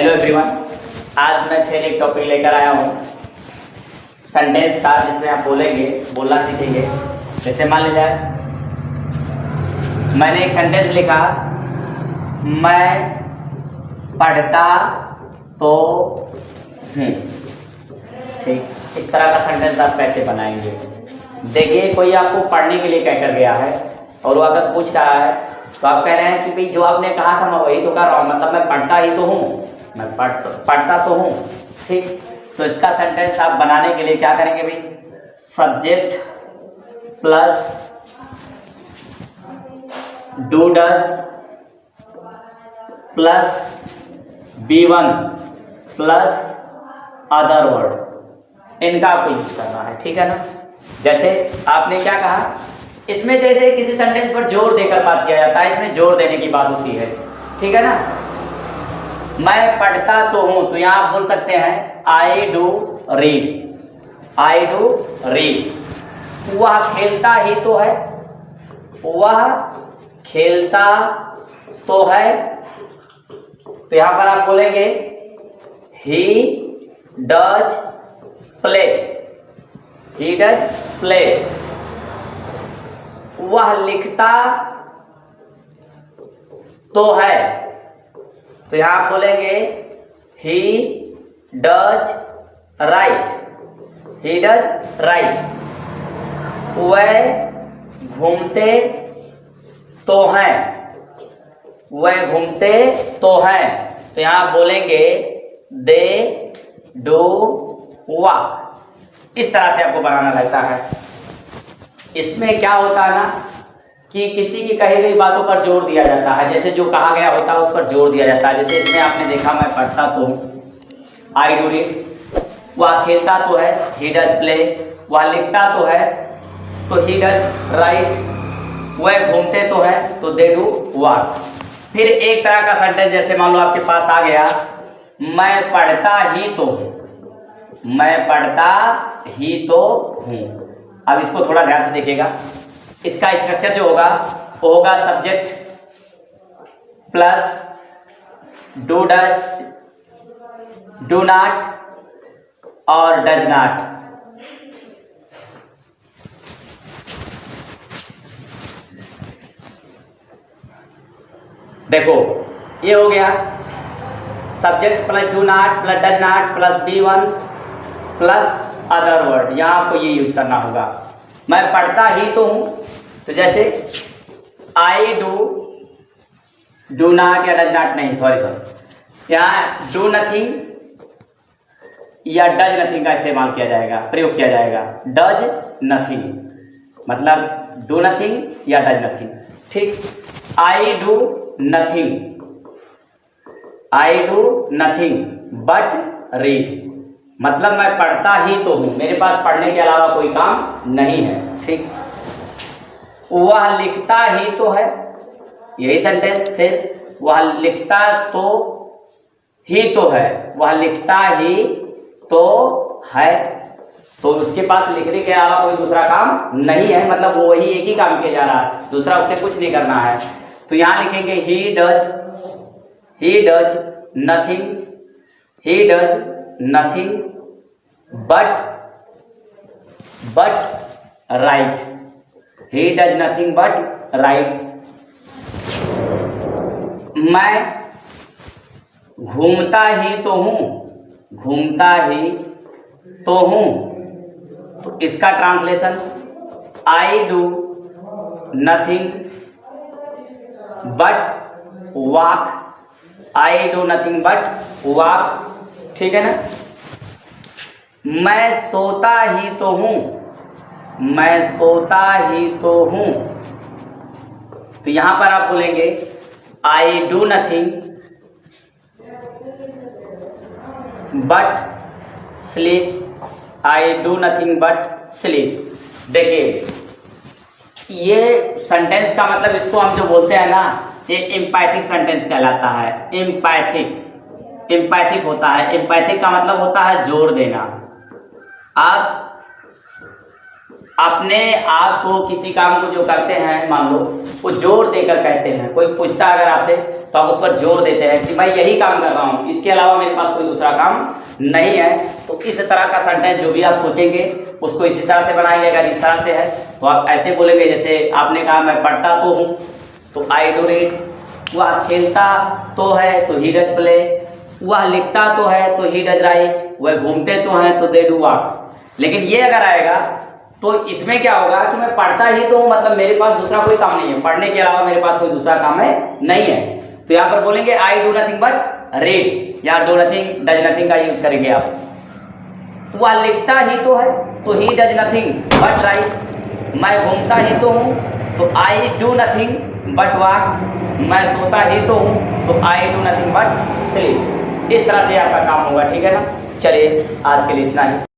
Hello everyone, आज मैं फिर एक टॉपिक लेकर आया हूँ सेंटेंस का, जिसमें आप बोलना सीखेंगे। जैसे मान लीजिए मैंने एक सेंटेंस लिखा, मैं पढ़ता तो हूँ। ठीक, इस तरह का सेंटेंस आप कैसे बनाएंगे? देखिए, कोई आपको पढ़ने के लिए कहकर गया है और वो अगर पूछ रहा है तो आप कह रहे हैं कि भाई जो आपने कहा था मैं वही तो कर रहा हूँ, मतलब मैं पढ़ता ही तो हूँ, मैं पढ़ता तो हूँ। ठीक, तो इसका सेंटेंस आप बनाने के लिए क्या करेंगे भाई? Subject plus do does plus B1 plus other word, इनका आपको यूज करना है। ठीक है ना? जैसे आपने क्या कहा, इसमें जैसे किसी सेंटेंस पर जोर देकर बात किया जाता है, इसमें जोर देने की बात होती है। ठीक है ना? मैं पढ़ता तो हूं, तो यहां आप बोल सकते हैं I do read, I do read. वह खेलता ही तो है, वह खेलता तो है, तो यहां पर आप बोलेंगे he does play, he does play. वह लिखता तो है, तो यहां आप बोलेंगे he does right, he does right. वह घूमते तो हैं, वह घूमते तो हैं, तो यहां आप बोलेंगे दे डू वॉक। इस तरह से आपको बनाना रहता है। इसमें क्या होता है ना कि किसी की कही गई बातों पर जोर दिया जाता है, जैसे जो कहा गया होता है उस पर जोर दिया जाता है। जैसे इसमें आपने देखा मैं पढ़ता तो हूँ, आई डू रीड। वह खेलता तो है, ही डज प्ले। वह लिखता तो है, तो ही डज राइट। वह घूमते तो है, तो दे डू वॉक। फिर एक तरह का सेंटेंस, जैसे मान लो आपके पास आ गया मैं पढ़ता ही तो हूँ, मैं पढ़ता ही तो हूँ। अब इसको थोड़ा ध्यान से देखिएगा। इसका स्ट्रक्चर जो होगा वो होगा subject plus do does, do not और डज नॉट। देखो, ये हो गया subject plus do not plus does not plus B1 plus other word. यहां आपको ये यूज करना होगा। मैं पढ़ता ही तो हूं, तो जैसे आई डू नॉट या डज नॉट, नहीं सॉरी, यहाँ डू नथिंग या डज नथिंग का इस्तेमाल किया जाएगा, प्रयोग किया जाएगा। डज नथिंग मतलब डू नथिंग या डज नथिंग। ठीक, I do nothing, I do nothing but read, मतलब मैं पढ़ता ही तो हूं, मेरे पास पढ़ने के अलावा कोई काम नहीं है। ठीक, वह लिखता ही तो है, यही सेंटेंस। फिर वह लिखता तो ही तो है, वह लिखता ही तो है, तो उसके पास लिखने के अलावा कोई दूसरा काम नहीं है, मतलब वो वही एक ही काम किया जा रहा है, दूसरा उसे कुछ नहीं करना है। तो यहां लिखेंगे he does nothing, he does nothing but right, he does nothing but right. मैं घूमता ही तो हूं, घूमता ही तो हूं, तो इसका translation I do nothing but walk, I do nothing but walk. ठीक है ना? मैं सोता ही तो हूं, मैं सोता ही तो हूं, तो यहां पर आप बोलेंगे I do nothing but sleep, I do nothing but sleep. देखिए, ये सेंटेंस का मतलब, इसको हम जो बोलते हैं ना, ये एम्पैथिक सेंटेंस कहलाता है। एम्पैथिक होता है। एम्पैथिक का मतलब होता है जोर देना। अपने आप को किसी काम को जो करते हैं, मान लो वो जोर देकर कहते हैं। कोई पूछता है अगर आपसे तो आप उस पर जोर देते हैं कि मैं यही काम कर रहा हूँ, इसके अलावा मेरे पास कोई दूसरा काम नहीं है। तो इस तरह का सेंटेंस जो भी आप सोचेंगे उसको इसी तरह से बनाएंगे। अगर इस तरह से है तो आप ऐसे बोलेंगे, जैसे आपने कहा मैं पढ़ता तो हूँ तो आई डू रीड, वह खेलता तो है तो ही डज प्ले, वह लिखता तो है तो ही डज राइट, वह घूमते तो हैं तो दे डू वॉक। लेकिन ये अगर आएगा तो इसमें क्या होगा कि मैं पढ़ता ही तो हूँ, मतलब मेरे पास दूसरा कोई काम नहीं है, पढ़ने के अलावा मेरे पास कोई दूसरा काम है नहीं है। तो यहाँ पर बोलेंगे I do nothing but read, या डू नथिंग डज नथिंग का यूज करेंगे आप। वह लिखता ही तो है तो he does nothing but right, मैं घूमता ही तो हूँ तो I do nothing but walk, मैं सोता ही तो हूँ तो I do nothing but sleep. इस तरह से आपका काम होगा, ठीक है ना। चलिए आज के लिए इतना ही।